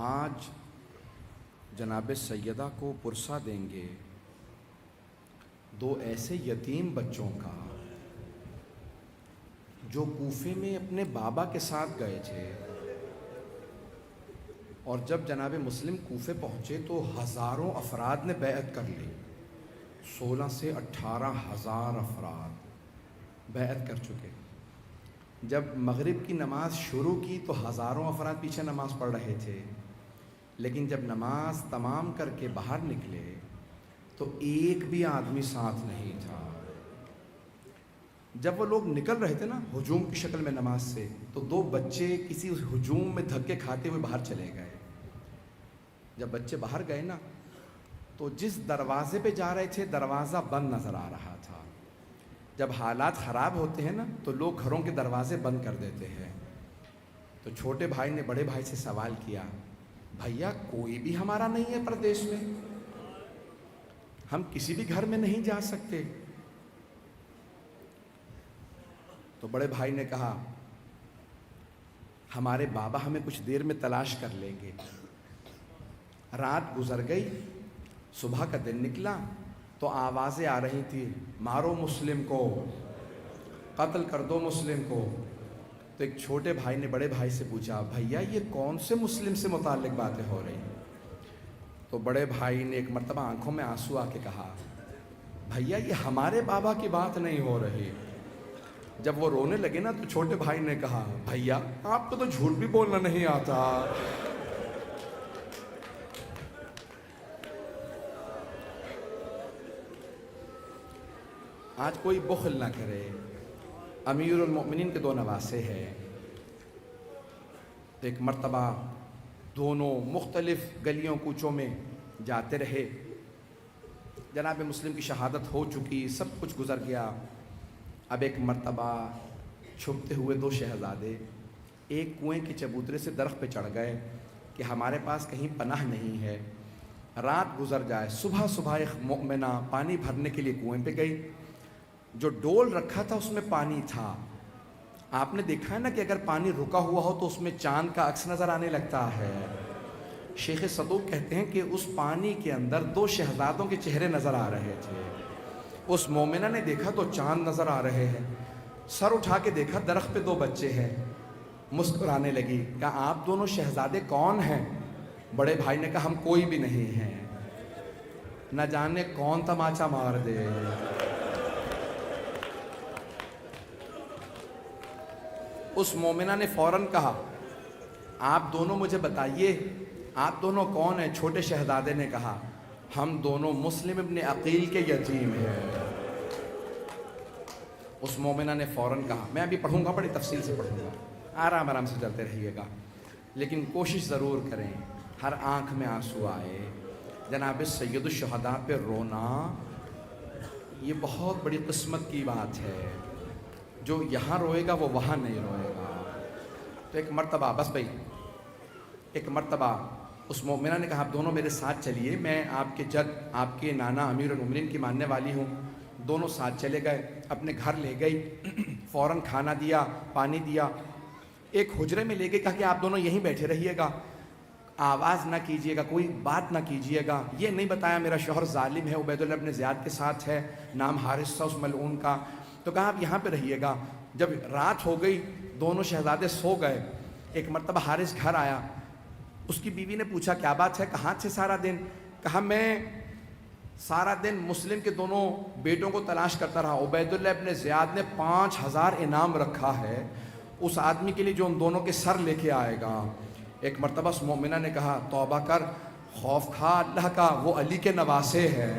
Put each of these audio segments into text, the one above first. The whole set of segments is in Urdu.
آج جناب سیدہ کو پرسہ دیں گے دو ایسے یتیم بچوں کا جو کوفے میں اپنے بابا کے ساتھ گئے تھے، اور جب جناب مسلم کوفے پہنچے تو ہزاروں افراد نے بیعت کر لی۔ 16 سے 18 ہزار افراد بیعت کر چکے۔ جب مغرب کی نماز شروع کی تو ہزاروں افراد پیچھے نماز پڑھ رہے تھے، لیکن جب نماز تمام کر کے باہر نکلے تو ایک بھی آدمی ساتھ نہیں تھا۔ جب وہ لوگ نکل رہے تھے نا ہجوم کی شکل میں نماز سے، تو 2 بچے کسی ہجوم میں دھکے کھاتے ہوئے باہر چلے گئے۔ جب بچے باہر گئے نا تو جس دروازے پہ جا رہے تھے دروازہ بند نظر آ رہا تھا۔ جب حالات خراب ہوتے ہیں نا تو لوگ گھروں کے دروازے بند کر دیتے ہیں۔ تو چھوٹے بھائی نے بڑے بھائی سے سوال کیا، بھیا کوئی بھی ہمارا نہیں ہے پردیش میں، ہم کسی بھی گھر میں نہیں جا سکتے؟ تو بڑے بھائی نے کہا، ہمارے بابا ہمیں کچھ دیر میں تلاش کر لیں گے۔ رات گزر گئی، صبح کا دن نکلا تو آوازیں آ رہی تھی، مارو مسلم کو، قتل کر دو مسلم کو۔ تو ایک چھوٹے بھائی نے بڑے بھائی سے پوچھا، بھیا یہ کون سے مسلم سے متعلق باتیں ہو رہی ہیں؟ تو بڑے بھائی نے ایک مرتبہ آنکھوں میں آنسو آ کے کہا، بھیا یہ ہمارے بابا کی بات نہیں ہو رہی۔ جب وہ رونے لگے نا تو چھوٹے بھائی نے کہا، بھیا آپ کو تو جھوٹ بھی بولنا نہیں آتا۔ آج کوئی بخل نہ کرے، امیر المؤمنین کے 2 نواسے ہیں۔ ایک مرتبہ دونوں مختلف گلیوں کوچوں میں جاتے رہے، جناب مسلم کی شہادت ہو چکی، سب کچھ گزر گیا۔ اب ایک مرتبہ چھپتے ہوئے 2 شہزادے ایک کنویں کے چبوترے سے درخت پہ چڑھ گئے کہ ہمارے پاس کہیں پناہ نہیں ہے، رات گزر جائے۔ صبح ایک مومنہ پانی بھرنے کے لیے کنویں پہ گئی، جو ڈول رکھا تھا اس میں پانی تھا۔ آپ نے دیکھا ہے نا کہ اگر پانی رکا ہوا ہو تو اس میں چاند کا عکس نظر آنے لگتا ہے۔ شیخ صدوق کہتے ہیں کہ اس پانی کے اندر 2 شہزادوں کے چہرے نظر آ رہے تھے۔ اس مومنہ نے دیکھا تو چاند نظر آ رہے ہیں، سر اٹھا کے دیکھا درخت پہ 2 بچے ہیں، مسکرانے لگی، کہا آپ دونوں شہزادے کون ہیں؟ بڑے بھائی نے کہا ہم کوئی بھی نہیں ہیں، نہ جانے کون تماچا مار دے۔ اس مومنہ نے فوراً کہا، آپ دونوں مجھے بتائیے آپ دونوں کون ہیں؟ چھوٹے شہزادے نے کہا، ہم دونوں مسلم ابن عقیل کے یتیم ہیں۔ اس مومنہ نے فوراً کہا، میں ابھی پڑھوں گا، بڑی تفصیل سے پڑھوں گا، آرام سے چلتے رہیے گا، لیکن کوشش ضرور کریں ہر آنکھ میں آنسو آئے۔ جناب سید الشہداء پہ رونا یہ بہت بڑی قسمت کی بات ہے، جو یہاں روئے گا وہ وہاں نہیں روئے گا۔ تو ایک مرتبہ بس بھائی ایک مرتبہ اس مومنہ نے کہا، آپ دونوں میرے ساتھ چلیے، میں آپ کے جد آپ کے نانا امیر المؤمنین کی ماننے والی ہوں۔ دونوں ساتھ چلے گئے، اپنے گھر لے گئی، فوراً کھانا دیا، پانی دیا، ایک حجرے میں لے گئی، کہا کہ آپ دونوں یہیں بیٹھے رہیے گا، آواز نہ کیجیے گا، کوئی بات نہ کیجیے گا۔ یہ نہیں بتایا میرا شوہر ظالم ہے، عبید اللہ ابن زیاد کے ساتھ ہے، نام حارث تھا اس ملعون کا، تو کہا آپ یہاں پہ رہیے گا۔ جب رات ہو گئی دونوں شہزادے سو گئے، ایک مرتبہ حارث گھر آیا، اس کی بیوی نے پوچھا کیا بات ہے، کہاں تھے سارا دن؟ کہا میں سارا دن مسلم کے دونوں بیٹوں کو تلاش کرتا رہا، عبید اللہ ابن زیاد نے 5000 انعام رکھا ہے اس آدمی کے لیے جو ان دونوں کے سر لے کے آئے گا۔ ایک مرتبہ اس مومنہ نے کہا، توبہ کر، خوف کھا اللہ کا، وہ علی کے نواسے ہیں،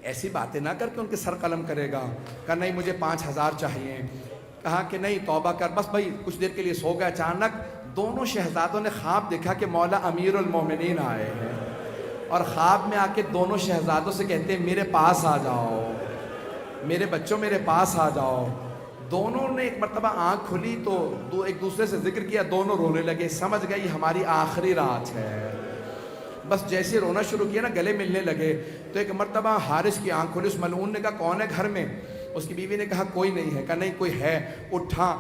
ایسی باتیں نہ کر کے ان کے سر قلم کرے گا۔ کہا نہیں مجھے 5000 چاہیے۔ کہا کہ نہیں توبہ کر، بس بھائی کچھ دیر کے لیے سو گئے۔ اچانک دونوں شہزادوں نے خواب دیکھا کہ مولا امیر المومنین آئے ہیں، اور خواب میں آ کے دونوں شہزادوں سے کہتے ہیں میرے پاس آ جاؤ، میرے بچوں میرے پاس آ جاؤ۔ دونوں نے ایک مرتبہ آنکھ کھلی تو ایک دوسرے سے ذکر کیا، دونوں رونے لگے، سمجھ گئے یہ ہماری آخری رات ہے۔ بس جیسے رونا شروع کیا نا گلے ملنے لگے، تو ایک مرتبہ حارث کی آنکھ کھلی، اس ملعون نے کہا کون ہے گھر میں؟ اس کی بیوی نے کہا کوئی نہیں ہے۔ کہا نہیں کوئی ہے، اٹھا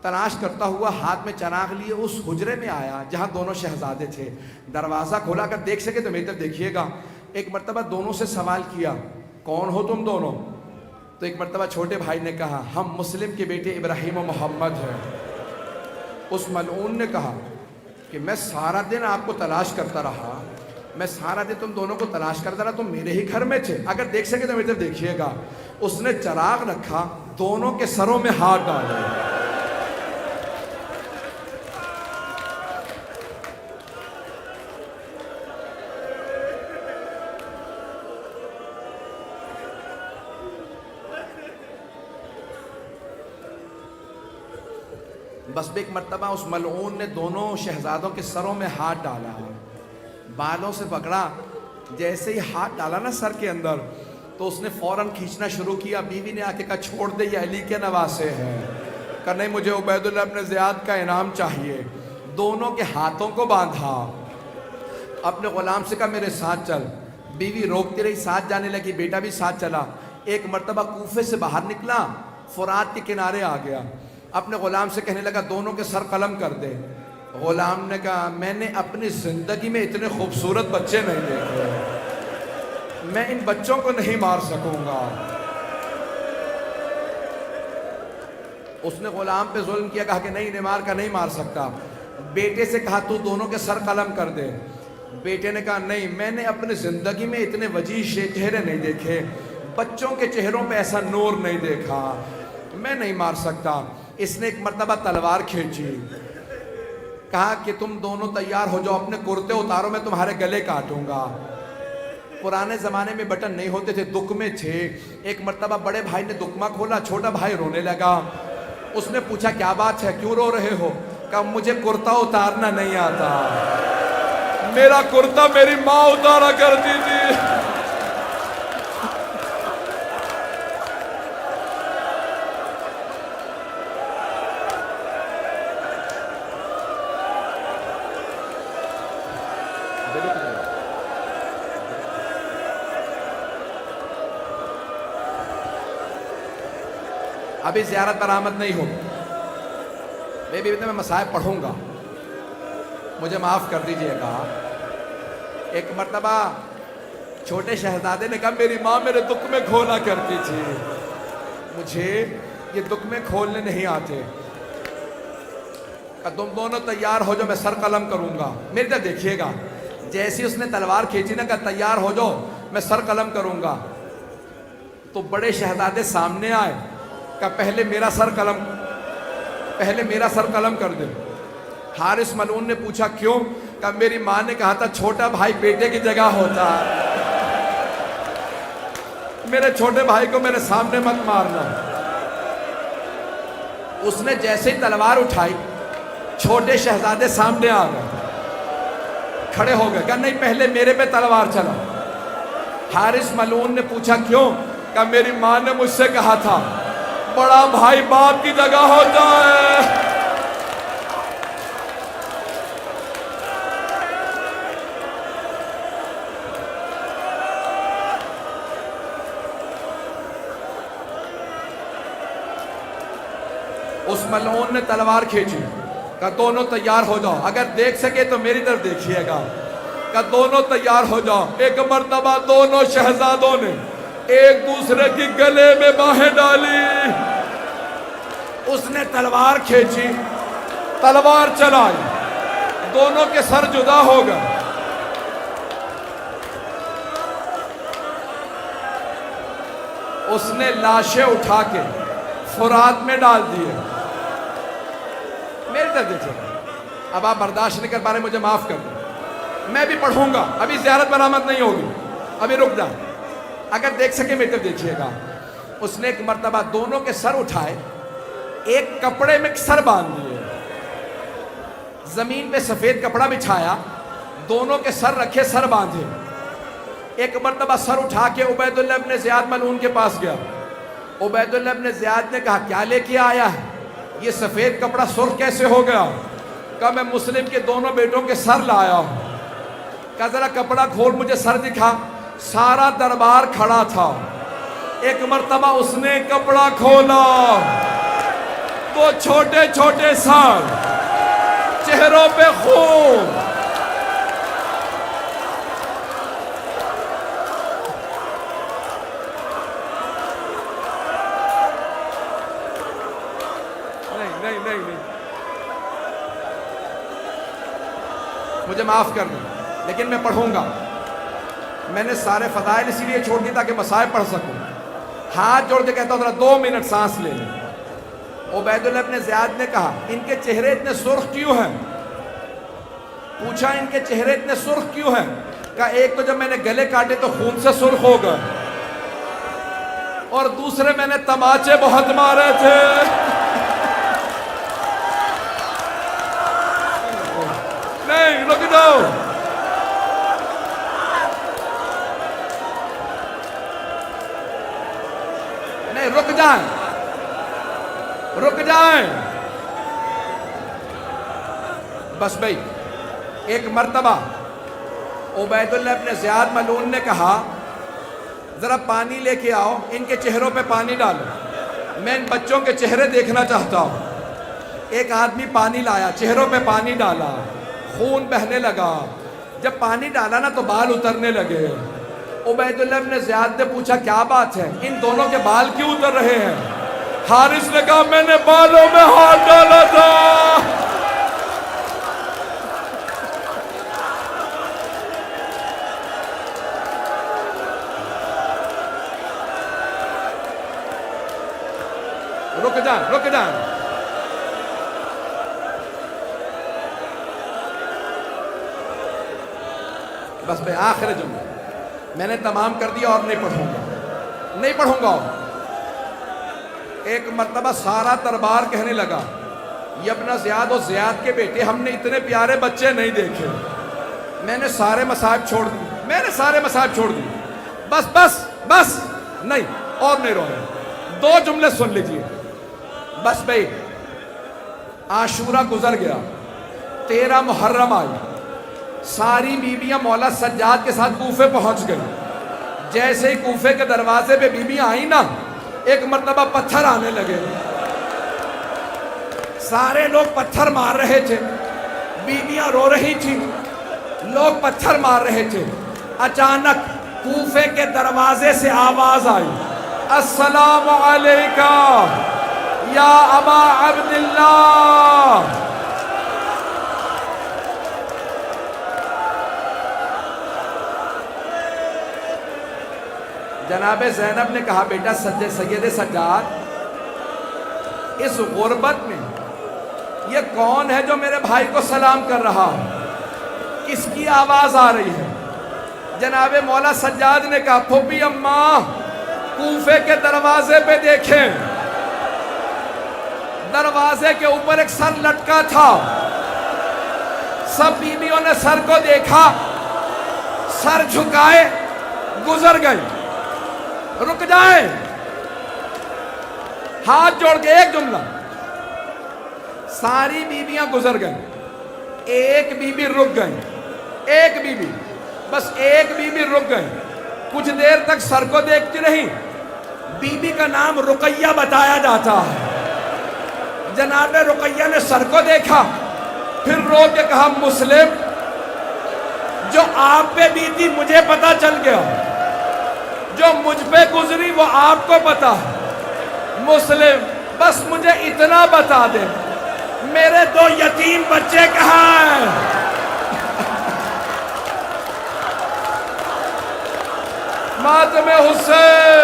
تلاش کرتا ہوا ہاتھ میں چراغ لیے اس حجرے میں آیا جہاں دونوں شہزادے تھے. دروازہ کھولا کر دیکھ سکے تو میری طرف دیکھیے گا. ایک مرتبہ دونوں سے سوال کیا کون ہو تم دونوں؟ تو ایک مرتبہ چھوٹے بھائی نے کہا ہم مسلم کے بیٹے ابراہیم و محمد ہیں. اس ملعون نے کہا کہ میں سارا دن آپ کو تلاش کرتا رہا, میں سارا دن تم دونوں کو تلاش کرتا رہا, تم میرے ہی گھر میں تھے, اگر دیکھ سکے تو میری طرف دیکھیے گا. اس نے چراغ رکھا, دونوں کے سروں میں ہاتھ ڈالے. بس ایک مرتبہ اس ملعون نے دونوں شہزادوں کے سروں میں ہاتھ ڈالا, بالوں سے پکڑا. جیسے ہی ہاتھ ڈالا نا سر کے اندر تو اس نے فوراً کھینچنا شروع کیا. بیوی نے آ کے کہا چھوڑ دے, یہ علی کے نواسے ہیں. کہ نہیں, مجھے عبید اللہ ابن زیاد کا انعام چاہیے. دونوں کے ہاتھوں کو باندھا, اپنے غلام سے کہا میرے ساتھ چل. بیوی روکتی رہی, ساتھ جانے لگی, بیٹا بھی ساتھ چلا. ایک مرتبہ کوفے سے باہر نکلا, فرات کے کنارے آ گیا. اپنے غلام سے کہنے لگا دونوں کے سر قلم کر دے. غلام نے کہا میں نے اپنی زندگی میں اتنے خوبصورت بچے نہیں دیکھے, میں ان بچوں کو نہیں مار سکوں گا. اس نے غلام پہ ظلم کیا, کہا کہ نہیں نمار کا نہیں مار سکتا. بیٹے سے کہا تو دونوں کے سر قلم کر دے. بیٹے نے کہا نہیں, میں نے اپنی زندگی میں اتنے وجیح چہرے نہیں دیکھے, بچوں کے چہروں پہ ایسا نور نہیں دیکھا, میں نہیں مار سکتا. اس نے ایک مرتبہ تلوار کھینچی, کہا کہ تم دونوں تیار ہو جاؤ, اپنے کرتے اتارو, میں تمہارے گلے کاٹوں گا. پرانے زمانے میں بٹن نہیں ہوتے تھے, دکمے تھے. ایک مرتبہ بڑے بھائی نے دکمہ کھولا, چھوٹا بھائی رونے لگا. اس نے پوچھا کیا بات ہے, کیوں رو رہے ہو؟ کہا مجھے کرتا اتارنا نہیں آتا, میرا کرتا میری ماں اتارا کرتی تھی. ابھی زیارت برآمد نہیں ہو, میں مصائب پڑھوں گا, مجھے معاف کر دیجئے گا. ایک مرتبہ چھوٹے شہزادے نے کہا میری ماں میرے دکمے کھولا کرتی تھی, مجھے یہ دکمے کھولنے نہیں آتے. کہ تم دونوں تیار ہو جاؤ, میں سر قلم کروں گا. میری طرف دیکھیے گا. جیسی اس نے تلوار کھینچی نا, کہا تیار ہو جاؤ, میں سر قلم کروں گا. تو بڑے شہزادے سامنے آئے, کہ پہلے میرا سر قلم کر دے. حارث ملعون نے پوچھا کیوں؟ کہ میری ماں نے کہا تھا چھوٹا بھائی بیٹے کی جگہ ہوتا, میرے چھوٹے بھائی کو میرے سامنے مت مارنا. اس نے جیسے ہی تلوار اٹھائی, چھوٹے شہزادے سامنے آ گئے, کھڑے ہو گئے. کہ نہیں, پہلے میرے پہ تلوار چلا. حارث ملعون نے پوچھا کیوں؟ کہ میری ماں نے مجھ سے کہا تھا بڑا بھائی باپ کی جگہ ہوتا ہے. اس ملعون نے تلوار کھینچی, کہ دونوں تیار ہو جاؤ, اگر دیکھ سکے تو میری طرف دیکھیے گا. کہ دونوں تیار ہو جاؤ. ایک مرتبہ دونوں شہزادوں نے ایک دوسرے کی گلے میں باہیں ڈالی. اس نے تلوار کھینچی, تلوار چلائی, دونوں کے سر جدا ہو گئے. اس نے لاشیں اٹھا کے فرات میں ڈال دیے. میری طرف دیکھیں, اب آپ برداشت نہیں کر پا رہے, مجھے معاف کر دیں, میں بھی پڑھوں گا. ابھی زیارت برآمد نہیں ہوگی, ابھی رک جائیں. اگر دیکھ سکے میری طرف دیکھیے گا. اس نے ایک مرتبہ دونوں کے سر اٹھائے, ایک کپڑے میں سر باندھ دیے, زمین پہ سفید کپڑا بچھایا, دونوں کے سر رکھے, سر باندھے. ایک مرتبہ سر اٹھا کے عبید اللہ ابن زیاد ملعون کے پاس گیا. عبید اللہ ابن زیاد نے کہا کیا لے کے آیا ہے, یہ سفید کپڑا سرخ کیسے ہو گیا؟ کہا میں مسلم کے دونوں بیٹوں کے سر لایا ہوں. کہا ذرا کپڑا کھول, مجھے سر دکھا. سارا دربار کھڑا تھا. ایک مرتبہ اس نے کپڑا کھولا, دو چھوٹے چھوٹے سال، چہروں پہ خون. نہیں مجھے معاف کر دیں، لیکن میں پڑھوں گا. میں نے سارے فضائل اسی لیے چھوڑ دی تاکہ مصائب پڑھ سکوں. ہاتھ جوڑ کے کہتا ہوں ذرا 2 منٹ سانس لے لیں. عبید اللہ ابن زیاد نے کہا ان کے چہرے اتنے سرخ کیوں ہیں؟ پوچھا ان کے چہرے اتنے سرخ کیوں ہیں؟ کہا ایک تو جب میں نے گلے کاٹے تو خون سے سرخ ہو گئے، اور دوسرے میں نے تماچے بہت مارے تھے. نہیں رک جاؤ، نہیں رک جائیں، رک جائیں. بس بھائی ایک مرتبہ عبید اللہ ابن زیاد ملعون نے کہا ذرا پانی لے کے آؤ، ان کے چہروں پہ پانی ڈالو، میں ان بچوں کے چہرے دیکھنا چاہتا ہوں. ایک آدمی پانی لایا، چہروں پہ پانی ڈالا، خون بہنے لگا. جب پانی ڈالا نا تو بال اترنے لگے. عبید اللہ ابن زیاد نے پوچھا کیا بات ہے، ان دونوں کے بال کیوں اتر رہے ہیں؟ حارث نے کہا میں نے بالوں میں ہاتھ ڈالا تھا. رک جائیں. بس بھائی آخر جملہ میں نے تمام کر دیا اور نہیں پڑھوں گا. ایک مرتبہ سارا دربار کہنے لگا یہ ابن زیاد و زیاد کے بیٹے، ہم نے اتنے پیارے بچے نہیں دیکھے. میں نے سارے مصائب چھوڑ دی. بس نہیں اور نہیں روئے. 2 جملے سن لیجئے. بس بھائی عاشورہ گزر گیا، 13 محرم آئی، ساری بیویاں مولا سجاد کے ساتھ کوفے پہنچ گئی. جیسے ہی کوفے کے دروازے پہ بیویاں آئیں نا، ایک مرتبہ پتھر آنے لگے. سارے لوگ پتھر مار رہے تھے، بیویاں رو رہی تھیں، لوگ پتھر مار رہے تھے. اچانک کوفے کے دروازے سے آواز آئی السلام علیکہ یا ابا عبداللہ. جناب زینب نے کہا بیٹا سید سجاد، اس غربت میں یہ کون ہے جو میرے بھائی کو سلام کر رہا ہے؟ کس کی آواز آ رہی ہے؟ جناب مولا سجاد نے کہا پھوپھی اماں کوفے کے دروازے پہ دیکھیں. دروازے کے اوپر ایک سر لٹکا تھا. سب بیویوں نے سر کو دیکھا، سر جھکائے، گزر گئی. رک جائیں، ہاتھ جوڑ کے ایک جملہ. ساری بیویاں گزر گئیں، ایک بیوی رک گئی. بس ایک بیوی رک گئی. کچھ دیر تک سر کو دیکھتی رہی. بیوی کا نام رقیہ بتایا جاتا ہے. جناب رقیہ نے سر کو دیکھا، پھر رو کے کہا مسلم جو آپ پہ بیتی مجھے پتا چل گیا، جو مجھ پہ گزری وہ آپ کو پتا ہے. مسلم بس مجھے اتنا بتا دے میرے 2 یتیم بچے کہاں ہیں؟ ماتم حسین